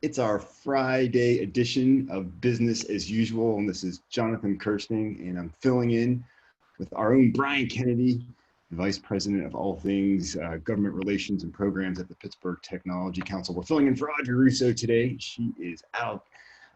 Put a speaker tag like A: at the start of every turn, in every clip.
A: It's our Friday edition of Business as Usual, and this is Jonathan Kirsting, and I'm filling in with our own Brian Kennedy, Vice President of all things government relations and programs at the Pittsburgh Technology Council. We're filling in for Audrey Russo today. She is out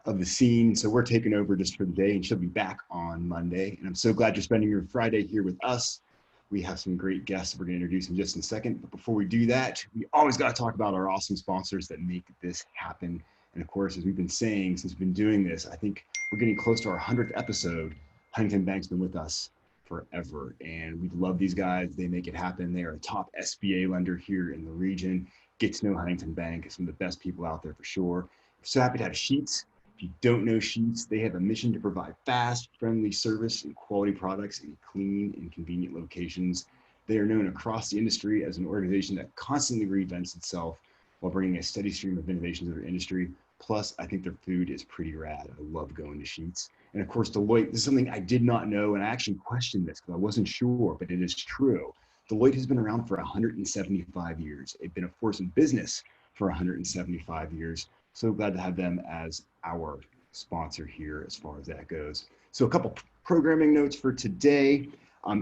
A: of the scene, so we're taking over just for the day, and she'll be back on Monday. And I'm so glad you're spending your Friday here with us. We have some great guests we're going to introduce in just a second. But before we do that, we always got to talk about our awesome sponsors that make this happen. And of course, as we've been saying, since we've been doing this, I think we're getting close to our 100th episode. Huntington Bank's been with us forever, and we love these guys. They make it happen. They are a top SBA lender here in the region. Get to know Huntington Bank. Some of the best people out there for sure. So happy to have Sheets. If you don't know Sheets, they have a mission to provide fast, friendly service and quality products in clean and convenient locations. They are known across the industry as an organization that constantly reinvents itself while bringing a steady stream of innovations to their industry. Plus, I think their food is pretty rad. I love going to Sheets. And of course, Deloitte, this is something I did not know, and I actually questioned this because I wasn't sure, but it is true. Deloitte has been around for 175 years. They've been a force in business for 175 years. So glad to have them as our sponsor here as far as that goes. So a couple programming notes for today.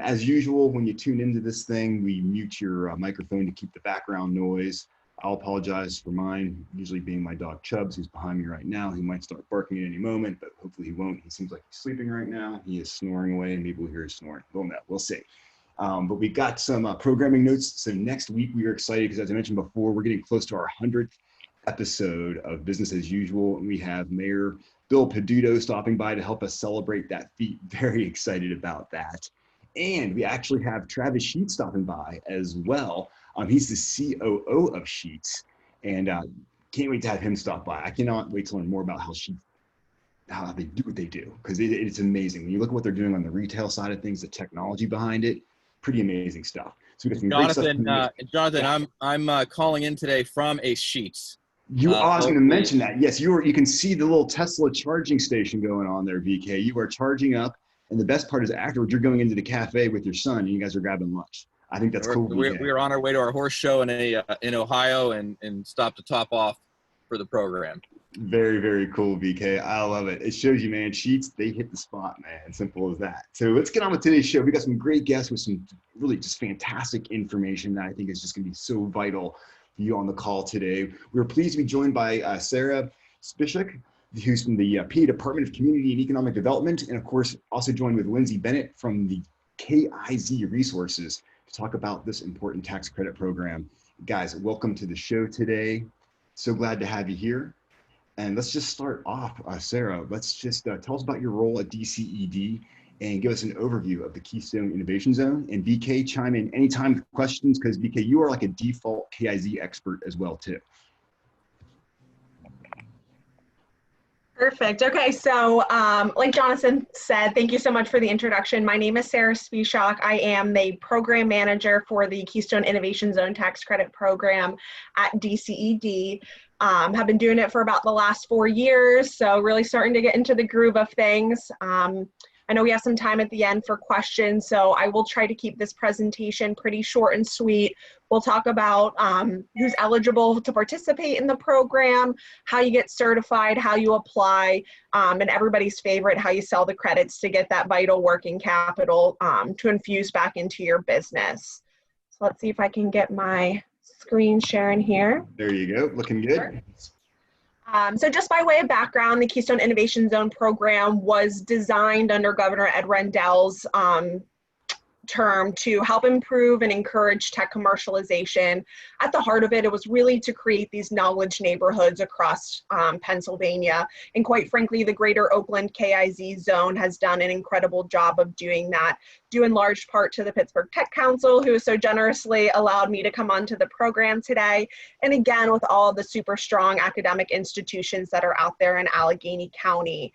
A: As usual, when you tune into this thing, we mute your microphone to keep the background noise. I'll apologize for mine, usually being my dog Chubbs, who's behind me right now. He might start barking at any moment, but hopefully he won't. He seems like he's sleeping right now. He is snoring away, and maybe we'll hear his snoring. We'll know, we'll see. But we got some programming notes. So next week, we are excited because as I mentioned before, we're getting close to our 100th episode of Business as Usual, and we have Mayor Bill Peduto stopping by to help us celebrate that feat. Very excited about that. And we actually have Travis Sheets stopping by as well. He's the COO of Sheets, and can't wait to have him stop by. I cannot wait to learn more about how they do what they do, because it's amazing. When you look at what they're doing on the retail side of things, the technology behind it, pretty amazing stuff. So we got some
B: Jonathan,
A: Jonathan,
B: yeah. I'm calling in today from a Sheets.
A: I was going to mention that. Yes, you can see the little Tesla charging station going on there, VK. You are charging up, and the best part is afterwards you're going into the cafe with your son, and you guys are grabbing lunch. I think that's cool.
B: We're on our way to our horse show in Ohio and stop to top off for the program.
A: Very, very cool, VK. I love it. It shows you, man, Sheets, they hit the spot, man. Simple as that. So let's get on with today's show. We got some great guests with some really just fantastic information that I think is just going to be so vital for you on the call today. We're pleased to be joined by Sarah Spishock, who's from the PA Department of Community and Economic Development, and of course, also joined with Lindsay Bennett from the KIZ Resources to talk about this important tax credit program. Guys, welcome to the show today. So glad to have you here. And let's just start off, Sarah, let's just tell us about your role at DCED and give us an overview of the Keystone Innovation Zone. And VK, chime in anytime with questions, because VK, you are like a default KIZ expert as well, too.
C: Perfect. Okay, so like Jonathan said, thank you so much for the introduction. My name is Sarah Spishock. I am the program manager for the Keystone Innovation Zone tax credit program at DCED. Have been doing it for about the last 4 years, so really starting to get into the groove of things. I know we have some time at the end for questions, so I will try to keep this presentation pretty short and sweet. We'll talk about who's eligible to participate in the program, how you get certified, how you apply, and everybody's favorite, how you sell the credits to get that vital working capital to infuse back into your business. So let's see if I can get my screen sharing here.
A: There you go, looking good. Sure.
C: So just by way of background, the Keystone Innovation Zone program was designed under Governor Ed Rendell's term to help improve and encourage tech commercialization. At the heart of it, it was really to create these knowledge neighborhoods across Pennsylvania. And quite frankly, the greater Oakland KIZ zone has done an incredible job of doing that, due in large part to the Pittsburgh Tech Council, who so generously allowed me to come onto the program today. And again, with all the super strong academic institutions that are out there in Allegheny County.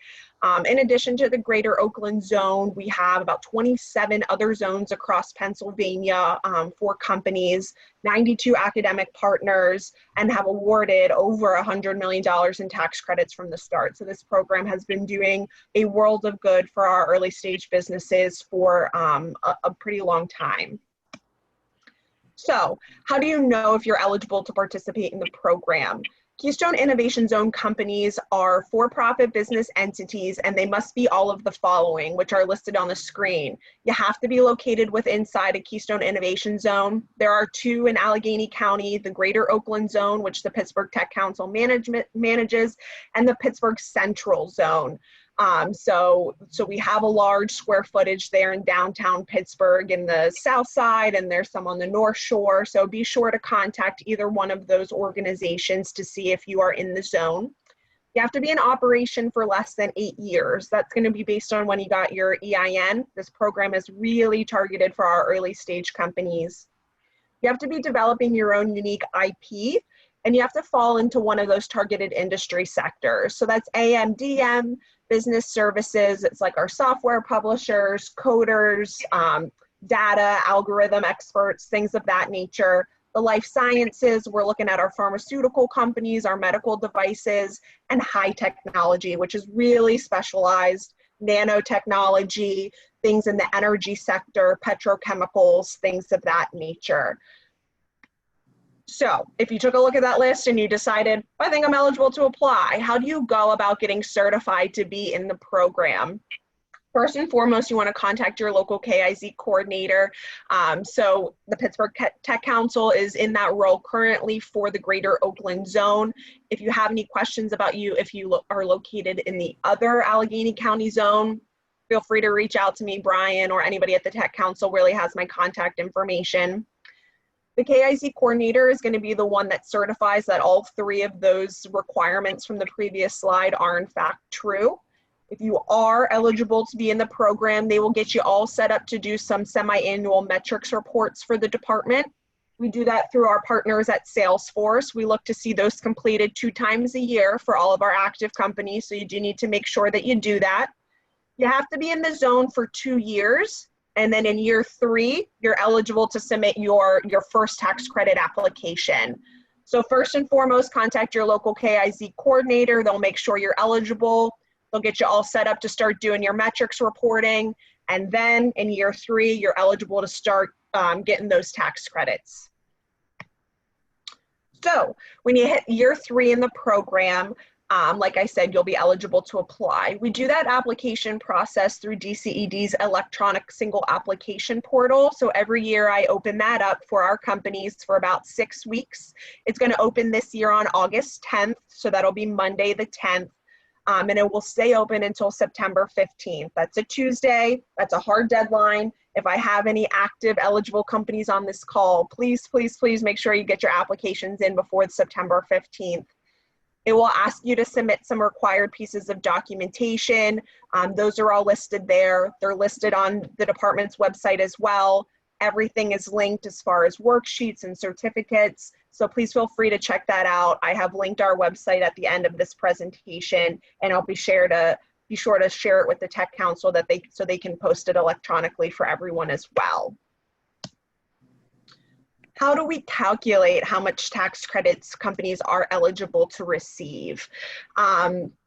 C: In addition to the greater Oakland zone, we have about 27 other zones across Pennsylvania for companies, 92 academic partners, and have awarded over $100 million in tax credits from the start. So this program has been doing a world of good for our early stage businesses for a pretty long time. So how do you know if you're eligible to participate in the program? Keystone Innovation Zone companies are for-profit business entities, and they must be all of the following, which are listed on the screen. You have to be located inside a Keystone Innovation Zone. There are 2 in Allegheny County, the Greater Oakland Zone, which the Pittsburgh Tech Council manages, and the Pittsburgh Central Zone. So we have a large square footage there in downtown Pittsburgh in the south side, and there's some on the north shore. So be sure to contact either one of those organizations to see if you are in the zone. You have to be in operation for less than 8 years. That's going to be based on when you got your EIN. This program is really targeted for our early stage companies. You have to be developing your own unique IP, and you have to fall into one of those targeted industry sectors. So that's AM, DM, business services. It's like our software publishers, coders, data, algorithm experts, things of that nature. The life sciences, we're looking at our pharmaceutical companies, our medical devices, and high technology, which is really specialized, nanotechnology, things in the energy sector, petrochemicals, things of that nature. So if you took a look at that list and you decided, I think I'm eligible to apply, how do you go about getting certified to be in the program? First and foremost, you want to contact your local KIZ coordinator. So the Pittsburgh Tech Council is in that role currently for the Greater Oakland Zone. If you have any questions about if you are located in the other Allegheny County zone, feel free to reach out to me. Brian or anybody at the Tech Council really has my contact information. The KIZ coordinator is going to be the one that certifies that all 3 of those requirements from the previous slide are in fact true. If you are eligible to be in the program, they will get you all set up to do some semi-annual metrics reports for the department. We do that through our partners at Salesforce. We look to see those completed 2 times a year for all of our active companies, so you do need to make sure that you do that. You have to be in the zone for 2 years. And then in year 3, you're eligible to submit your first tax credit application. So first and foremost, contact your local KIZ coordinator. They'll make sure you're eligible. They'll get you all set up to start doing your metrics reporting. And then in year 3, you're eligible to start getting those tax credits. So when you hit year 3 in the program, like I said, you'll be eligible to apply. We do that application process through DCED's electronic single application portal. So every year I open that up for our companies for about 6 weeks. It's going to open this year on August 10th. So that'll be Monday the 10th. And it will stay open until September 15th. That's a Tuesday. That's a hard deadline. If I have any active eligible companies on this call, please, please, please make sure you get your applications in before September 15th. It will ask you to submit some required pieces of documentation. Those are all listed there. They're listed on the department's website as well. Everything is linked as far as worksheets and certificates. So please feel free to check that out. I have linked our website at the end of this presentation, and I'll be sure to share it with the Tech Council so they can post it electronically for everyone as well. How do we calculate how much tax credits companies are eligible to receive?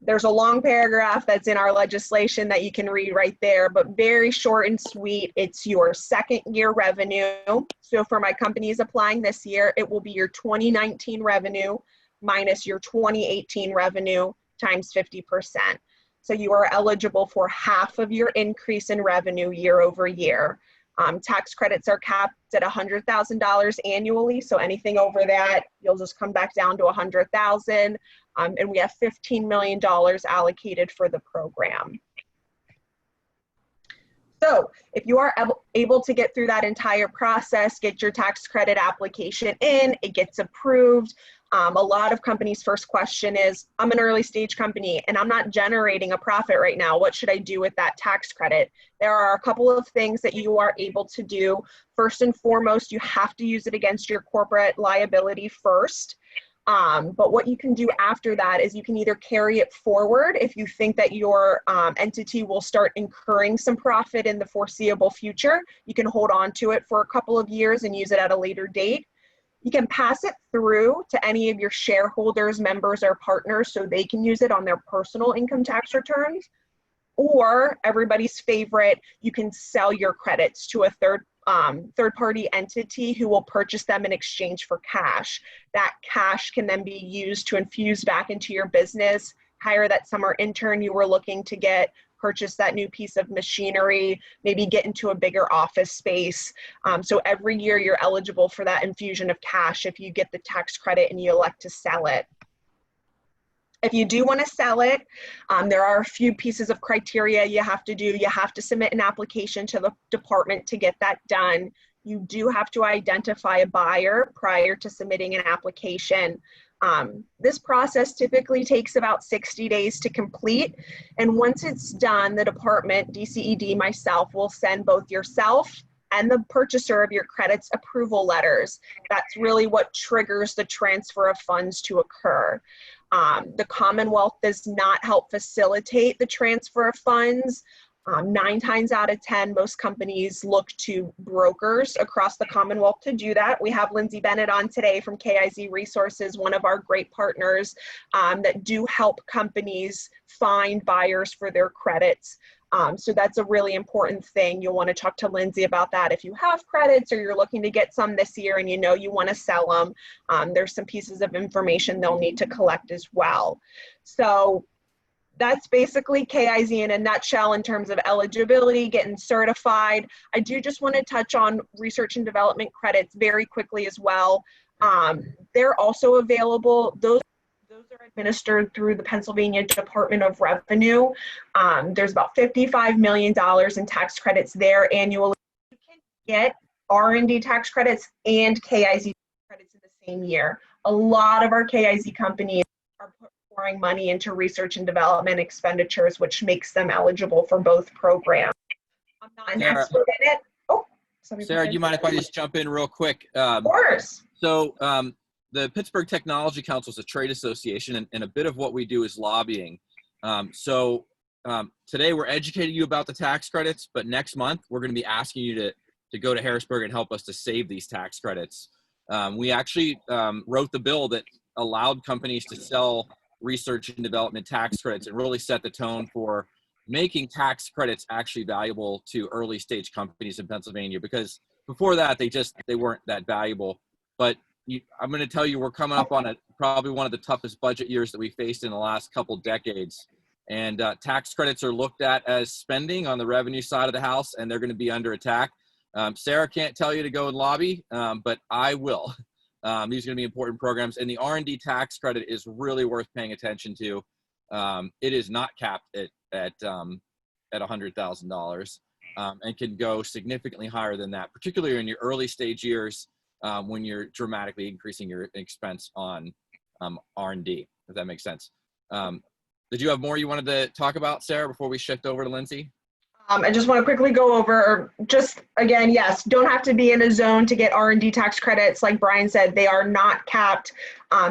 C: There's a long paragraph that's in our legislation that you can read right there, but very short and sweet. It's your 2nd year revenue. So for my companies applying this year, it will be your 2019 revenue minus your 2018 revenue times 50%. So you are eligible for half of your increase in revenue year over year. Tax credits are capped at $100,000 annually. So anything over that, you'll just come back down to $100,000. And we have $15 million allocated for the program. So if you are able to get through that entire process, get your tax credit application in, it gets approved. A lot of companies' first question is, I'm an early stage company and I'm not generating a profit right now. What should I do with that tax credit? There are a couple of things that you are able to do. First and foremost, you have to use it against your corporate liability first. But what you can do after that is you can either carry it forward if you think that your entity will start incurring some profit in the foreseeable future. You can hold on to it for a couple of years and use it at a later date. You can pass it through to any of your shareholders, members, or partners so they can use it on their personal income tax returns. Or everybody's favorite, you can sell your credits to a third third-party entity who will purchase them in exchange for cash. That cash can then be used to infuse back into your business, hire that summer intern you were looking to get, purchase that new piece of machinery, maybe get into a bigger office space. So every year you're eligible for that infusion of cash if you get the tax credit and you elect to sell it. If you do want to sell it, there are a few pieces of criteria you have to do. You have to submit an application to the department to get that done. You do have to identify a buyer prior to submitting an application. This process typically takes about 60 days to complete. And once it's done, the department, DCED, myself, will send both yourself and the purchaser of your credits approval letters. That's really what triggers the transfer of funds to occur. The Commonwealth does not help facilitate the transfer of funds. 9 times out of 10, most companies look to brokers across the Commonwealth to do that. We have Lindsay Bennett on today from KIZ Resources, one of our great partners that do help companies find buyers for their credits. So that's a really important thing. You'll want to talk to Lindsay about that. If you have credits or you're looking to get some this year and you know you want to sell them, there's some pieces of information they'll need to collect as well. So that's basically KIZ in a nutshell in terms of eligibility, getting certified. I do just want to touch on research and development credits very quickly as well. They're also available. Those are administered through the Pennsylvania Department of Revenue. There's about $55 million in tax credits there annually. You can get R&D tax credits and KIZ credits in the same year. A lot of our KIZ companies are pouring money into research and development expenditures, which makes them eligible for both programs. I'm not an expert in it. Oh,
B: Sarah, do you mind if I just jump in real quick?
C: Of course.
B: So the Pittsburgh Technology Council is a trade association, and a bit of what we do is lobbying. Today we're educating you about the tax credits, but next month we're going to be asking you to go to Harrisburg and help us to save these tax credits. We actually wrote the bill that allowed companies to sell research and development tax credits and really set the tone for making tax credits actually valuable to early stage companies in Pennsylvania, because before that they weren't that valuable. But I'm going to tell you, we're coming up on probably one of the toughest budget years that we faced in the last couple decades. And tax credits are looked at as spending on the revenue side of the house, and they're going to be under attack. Sarah can't tell you to go and lobby, but I will. These are going to be important programs, and the R&D tax credit is really worth paying attention to. It is not capped at $100,000 and can go significantly higher than that, particularly in your early stage years when you're dramatically increasing your expense on R&D, if that makes sense. Did you have more you wanted to talk about, Sarah, before we shift over to Lindsay?
C: I just want to quickly go over, just again, yes, don't have to be in a zone to get R&D tax credits. Like Brian said, they are not capped.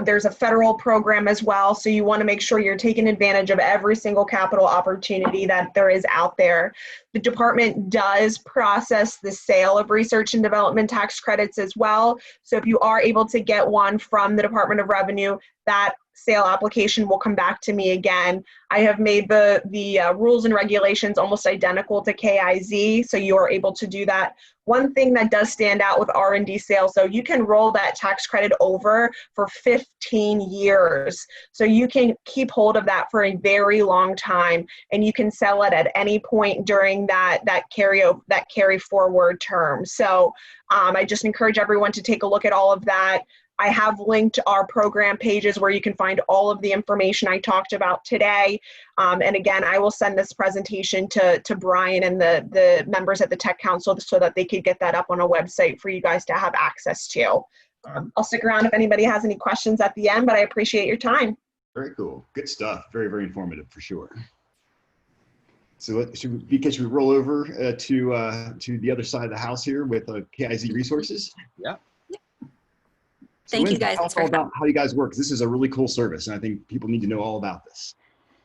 C: There's a federal program as well, so you want to make sure you're taking advantage of every single capital opportunity that there is out there. The department does process the sale of research and development tax credits as well. So if you are able to get one from the Department of Revenue, that sale application will come back to me again. I have made the rules and regulations almost identical to KIZ, so you are able to do that. One thing that does stand out with R&D sales, so you can roll that tax credit over for 15 years. So you can keep hold of that for a very long time, and you can sell it at any point during that carry forward term. So I just encourage everyone to take a look at all of that. I have linked our program pages where you can find all of the information I talked about today. And again, I will send this presentation to Brian and the members at the Tech Council so that they could get that up on a website for you guys to have access to. I'll stick around if anybody has any questions at the end, but I appreciate your time.
A: Very cool. Good stuff. Very, very informative for sure. So should we roll over to the other side of the house here with KIZ Resources?
B: Yeah.
A: So
D: Thank you
A: Lindsay,
D: guys.
A: tell us all about how you guys work. This is a really cool service, and I think people need to know all about this.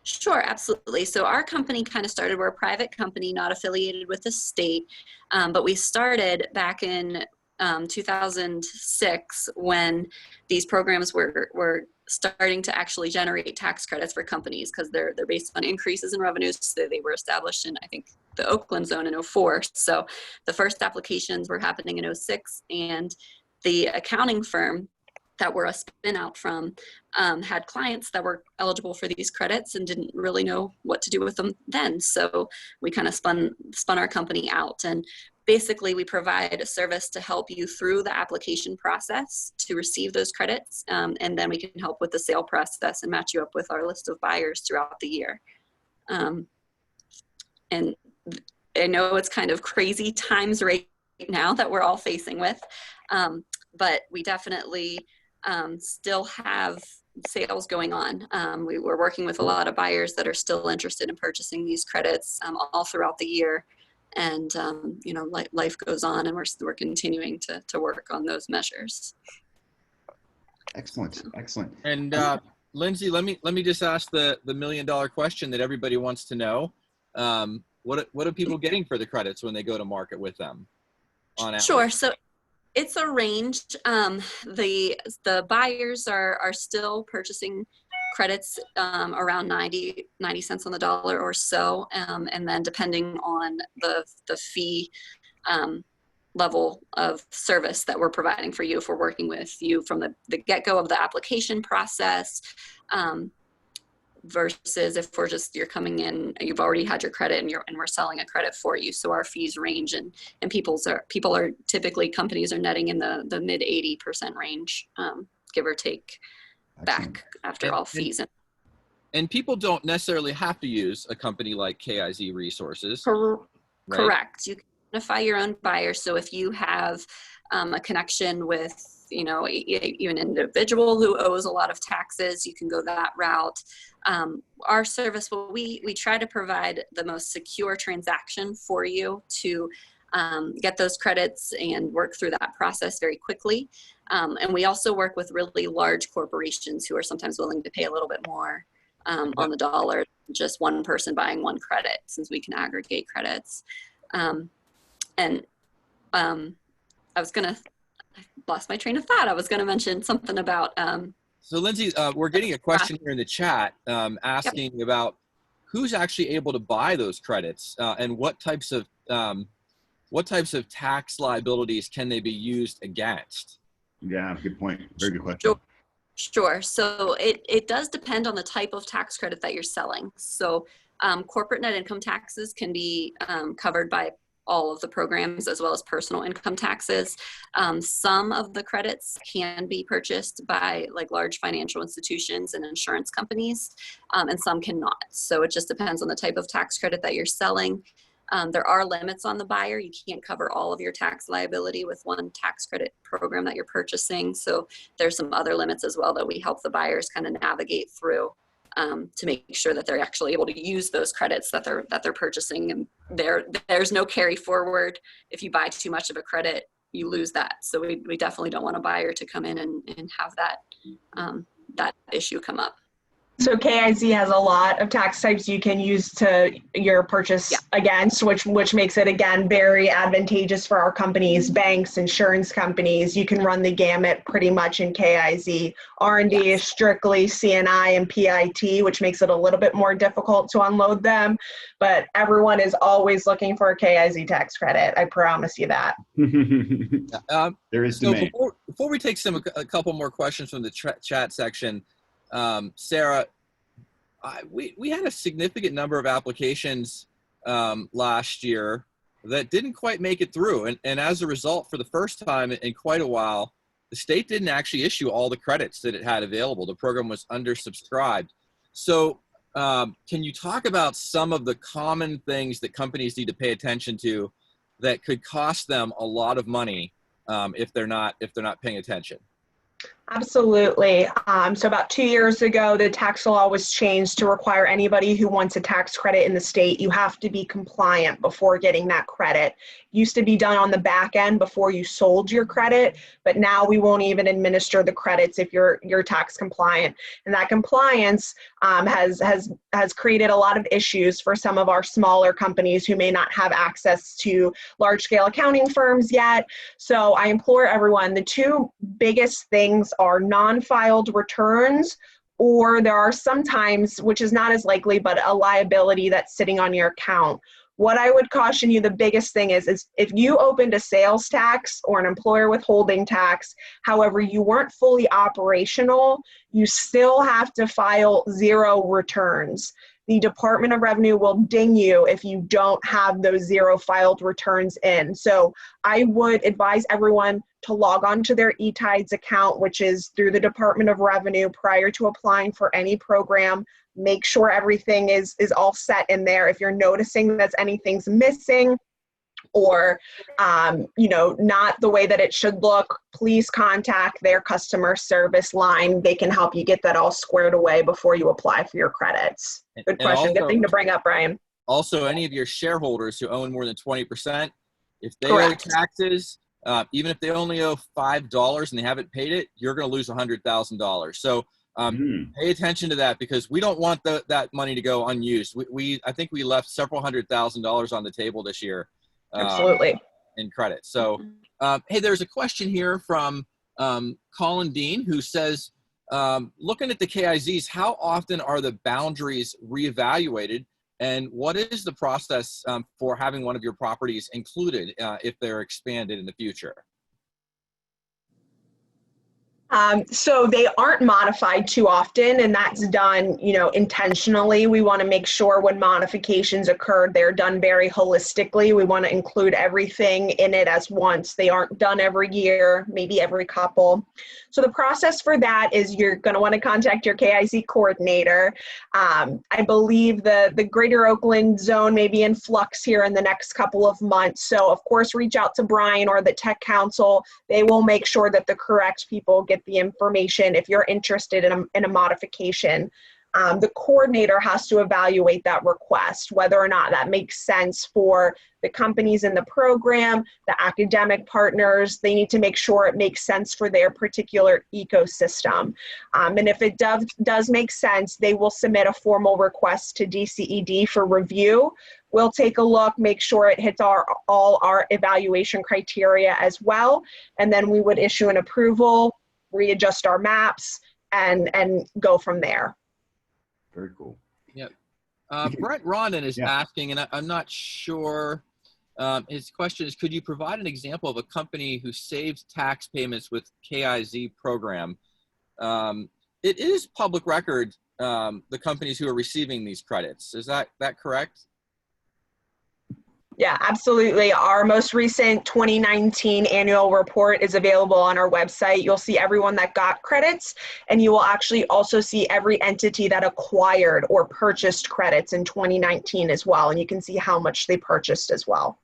D: Sure, absolutely. So our company kind of started, we're a private company, not affiliated with the state, but we started back in 2006 when these programs were starting to actually generate tax credits for companies because they're based on increases in revenues. So they were established in, I think, the Oakland zone in '04. So the first applications were happening in '06, and the accounting firm that we're a spin out from had clients that were eligible for these credits and didn't really know what to do with them then. So we kind of spun our company out, and basically we provide a service to help you through the application process to receive those credits. And then we can help with the sale process and match you up with our list of buyers throughout the year. And I know it's kind of crazy times right now that we're all facing with, but we definitely still have sales going on. We were working with a lot of buyers that are still interested in purchasing these credits all throughout the year. And, life goes on, and we're continuing to work on those measures.
A: Excellent.
B: And Lindsay, let me just ask the $1 million question that everybody wants to know. What are people getting for the credits when they go to market with them on average? Sure.
D: So it's a range. The buyers are still purchasing credits around 90 cents on the dollar or so. And then depending on the fee level of service that we're providing for you, if we're working with you from the get-go of the application process, versus if you're coming in, you've already had your credit and we're selling a credit for you. So our fees range, and people are typically, companies are netting in the mid 80% range, give or take. Back after all fees.
B: And people don't necessarily have to use a company like KIZ Resources.
D: Right? Correct. You can identify your own buyer. So if you have a connection with, even an individual who owes a lot of taxes, you can go that route. Our service, we try to provide the most secure transaction for you to get those credits and work through that process very quickly. And we also work with really large corporations who are sometimes willing to pay a little bit more on the dollar, just one person buying one credit, since we can aggregate credits. I lost my train of thought. I was going to mention something about.
B: So Lindsay, we're getting a question here in the chat asking about who's actually able to buy those credits and what types of tax liabilities can they be used against?
A: Yeah, good point. Very good question.
D: Sure. So it does depend on the type of tax credit that you're selling. So corporate net income taxes can be covered by all of the programs, as well as personal income taxes. Some of the credits can be purchased by large financial institutions and insurance companies, and some cannot. So it just depends on the type of tax credit that you're selling. There are limits on the buyer. You can't cover all of your tax liability with one tax credit program that you're purchasing. So there's some other limits as well that we help the buyers kind of navigate through to make sure that they're actually able to use those credits that they're purchasing. And there's no carry forward. If you buy too much of a credit, you lose that. So we definitely don't want a buyer to come in and have that issue come up.
C: So KIZ has a lot of tax types you can use to your purchase against, which makes it, again, very advantageous for our companies, banks, insurance companies. You can run the gamut pretty much in KIZ. R&D is strictly CNI and PIT, which makes it a little bit more difficult to unload them. But everyone is always looking for a KIZ tax credit. I promise you that.
A: There is
B: so before we take a couple more questions from the chat section, Sarah, we had a significant number of applications last year that didn't quite make it through. And as a result, for the first time in quite a while, the state didn't actually issue all the credits that it had available. The program was undersubscribed. So can you talk about some of the common things that companies need to pay attention to that could cost them a lot of money if they're not paying attention?
C: Absolutely. So about 2 years ago, the tax law was changed to require anybody who wants a tax credit in the state, you have to be compliant before getting that credit. Used to be done on the back end before you sold your credit, but now we won't even administer the credits if you're tax compliant. And that compliance has created a lot of issues for some of our smaller companies who may not have access to large scale accounting firms yet. So I implore everyone, the two biggest things are non-filed returns, or there are sometimes, which is not as likely, but a liability that's sitting on your account. What I would caution you, the biggest thing is if you opened a sales tax or an employer withholding tax, however, you weren't fully operational, you still have to file 0 returns. The Department of Revenue will ding you if you don't have those 0 filed returns in. So I would advise everyone to log on to their eTides account, which is through the Department of Revenue, prior to applying for any program. Make sure everything is all set in there. If you're noticing that anything's missing or not the way that it should look, please contact their customer service line. They can help you get that all squared away before you apply for your credits. Good question.
B: Also,
C: good thing to bring up, Brian.
B: Also, any of your shareholders who own more than 20%, if they
C: Correct.
B: owe taxes, even if they only owe $5 and they haven't paid it, you're going to lose $100,000. So pay attention to that, because we don't want that money to go unused. I think we left several $100,000 on the table this year.
C: Absolutely.
B: In credit. So, hey, there's a question here from Colin Dean, who says, looking at the KIZs, how often are the boundaries reevaluated, and what is the process for having one of your properties included if they're expanded in the future?
C: So they aren't modified too often, and that's done, intentionally. We want to make sure when modifications occur, they're done very holistically. We want to include everything in it as once. They aren't done every year, maybe every couple. So the process for that is you're going to want to contact your KIZ coordinator. I believe the Greater Oakland zone may be in flux here in the next couple of months. So of course, reach out to Brian or the Tech Council. They will make sure that the correct people get the information if you're interested in a modification. The coordinator has to evaluate that request, whether or not that makes sense for the companies in the program, the academic partners. They need to make sure it makes sense for their particular ecosystem. And if it does make sense, they will submit a formal request to DCED for review. We'll take a look, make sure it hits all our evaluation criteria as well, and then we would issue an approval, readjust our maps, and go from there.
A: Very cool.
B: Yep. Brett Rondon is asking, and I'm not sure, his question is, could you provide an example of a company who saves tax payments with KIZ program? It is public record, the companies who are receiving these credits. Is that correct?
C: Yeah, absolutely. Our most recent 2019 annual report is available on our website. You'll see everyone that got credits, and you will actually also see every entity that acquired or purchased credits in 2019 as well. And you can see how much they purchased as well.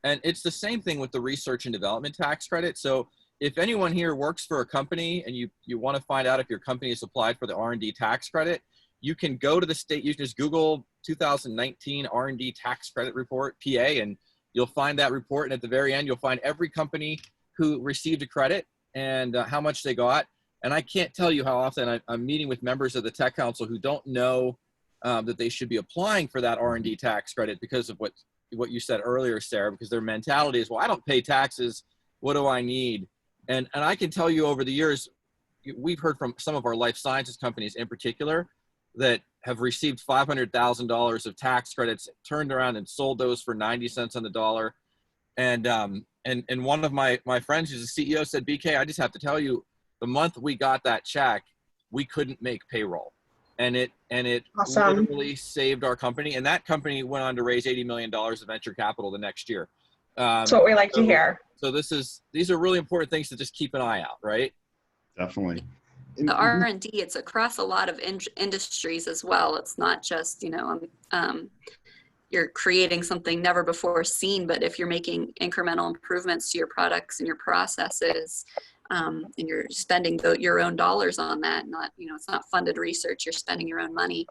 B: And it's the same thing with the research and development tax credit. So if anyone here works for a company and you want to find out if your company has applied for the R&D tax credit, you can go to the state, you can just Google 2019 R&D tax credit report, PA, and you'll find that report. And at the very end, you'll find every company who received a credit and how much they got. And I can't tell you how often I'm meeting with members of the Tech Council who don't know that they should be applying for that R&D tax credit because of what you said earlier, Sarah, because their mentality is, well, I don't pay taxes. What do I need? And I can tell you over the years, we've heard from some of our life sciences companies in particular that have received $500,000 of tax credits, turned around and sold those for 90 cents on the dollar. And one of my friends who's a CEO said, BK, I just have to tell you, the month we got that check, we couldn't make payroll. And it
C: Awesome.
B: literally saved our company. And that company went on to raise $80 million of venture capital the next year.
C: That's what we like to hear.
B: So these are really important things to just keep an eye out, right?
A: Definitely.
D: The R&D, it's across a lot of industries as well. It's not just, you're creating something never before seen, but if you're making incremental improvements to your products and your processes, and you're spending your own dollars on that, not, it's not funded research, you're spending your own money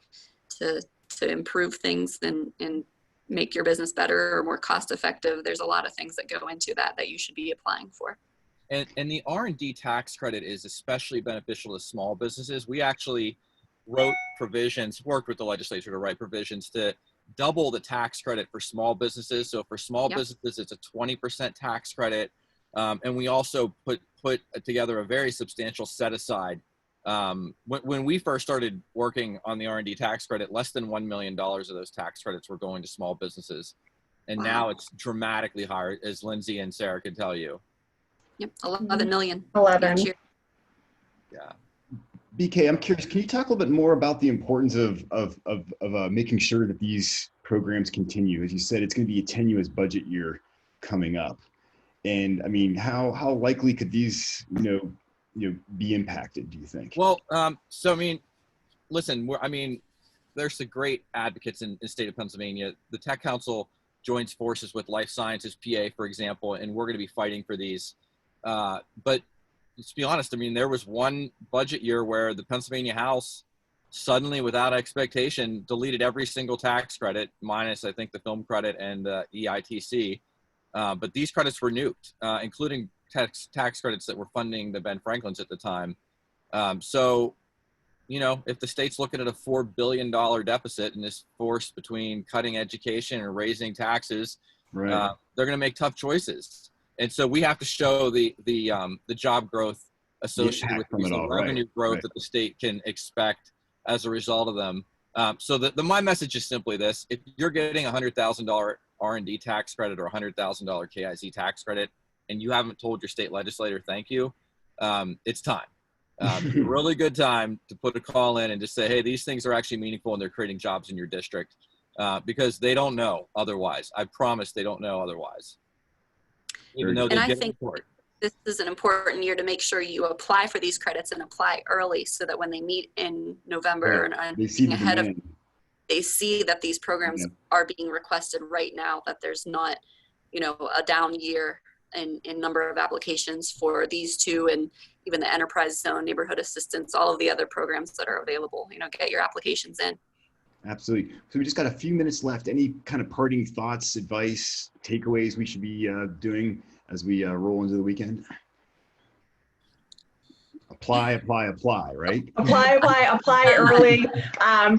D: to improve things and make your business better or more cost effective. There's a lot of things that go into that you should be applying for.
B: And the R&D tax credit is especially beneficial to small businesses. We actually worked with the legislature to write provisions to double the tax credit for small businesses. So for small businesses, it's a 20% tax credit. And we also put together a very substantial set aside. When we first started working on the R&D tax credit, less than $1 million of those tax credits were going to small businesses. And now it's dramatically higher, as Lindsay and Sarah can tell you.
D: Yep, 11 million.
C: 11.
D: each year.
B: Yeah.
A: BK, I'm curious, can you talk a little bit more about the importance of making sure that these programs continue? As you said, it's going to be a tenuous budget year coming up. And I mean, how likely could these, be impacted, do you think?
B: Well, so I mean, listen, there's some great advocates in the state of Pennsylvania. The Tech Council joins forces with Life Sciences PA, for example, and we're going to be fighting for these. But let's be honest, I mean, there was one budget year where the Pennsylvania House suddenly, without expectation, deleted every single tax credit, minus, I think, the film credit and the EITC. But these credits were nuked, including tax credits that were funding the Ben Franklins at the time. So, if the state's looking at a $4 billion deficit and is forced between cutting education and raising taxes,
A: Right.
B: They're going to make tough choices. And so we have to show the job growth associated with these, the revenue growth that the state can expect as a result of them. So my message is simply this: if you're getting a $100,000 R&D tax credit or a $100,000 KIZ tax credit, and you haven't told your state legislator thank you, it's time. It's a really good time to put a call in and just say, hey, these things are actually meaningful and they're creating jobs in your district, because they don't know otherwise. I promise they don't know otherwise. Even though
D: and I think this is an important year to make sure you apply for these credits and apply early so that when they meet in November and
A: they see
D: ahead of, they see that these programs are being requested right now, that there's not, a down year in number of applications for these two, and even the enterprise zone, neighborhood assistance, all of the other programs that are available. Get your applications in.
A: Absolutely. So we just got a few minutes left. Any kind of parting thoughts, advice, takeaways we should be doing as we roll into the weekend? Apply, right?
C: Apply early.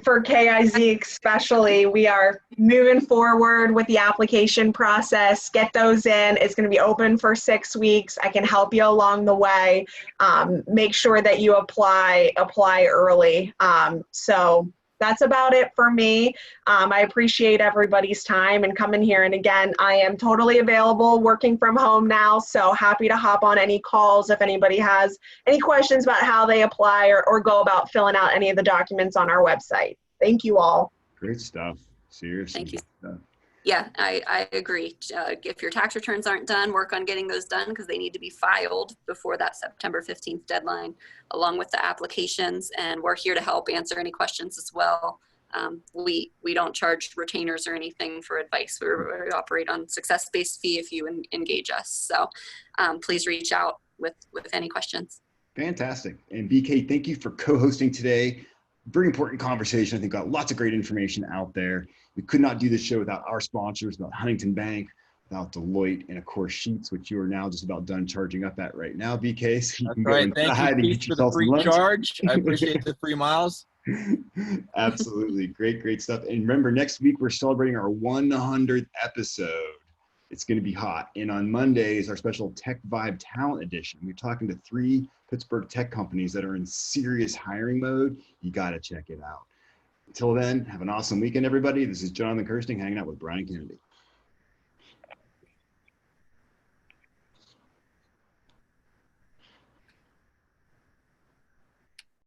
C: For KIZ especially, we are moving forward with the application process. Get those in. It's going to be open for 6 weeks. I can help you along the way. Make sure that you apply early. So that's about it for me. I appreciate everybody's time and coming here. And again, I am totally available working from home now. So happy to hop on any calls if anybody has any questions about how they apply or go about filling out any of the documents on our website. Thank you all.
A: Great stuff. Seriously.
D: Thank you. Yeah, I agree. If your tax returns aren't done, work on getting those done because they need to be filed before that September 15th deadline, along with the applications. And we're here to help answer any questions as well. We don't charge retainers or anything for advice. We operate on success-based fee if you engage us. So please reach out with any questions.
A: Fantastic. And BK, thank you for co-hosting today. Very important conversation. I think got lots of great information out there. We could not do this show without our sponsors, without Huntington Bank, without Deloitte, and of course Sheets, which you are now just about done charging up at right now, BK. So you can go inside and get
B: for the free charge. I appreciate the free miles.
A: Absolutely. Great stuff. And remember, next week we're celebrating our 100th episode. It's going to be hot. And on Monday is our special Tech Vibe Talent Edition. We're talking to 3 Pittsburgh tech companies that are in serious hiring mode. You got to check it out. Until then, have an awesome weekend, everybody. This is Jonathan Kirsting hanging out with Brian Kennedy.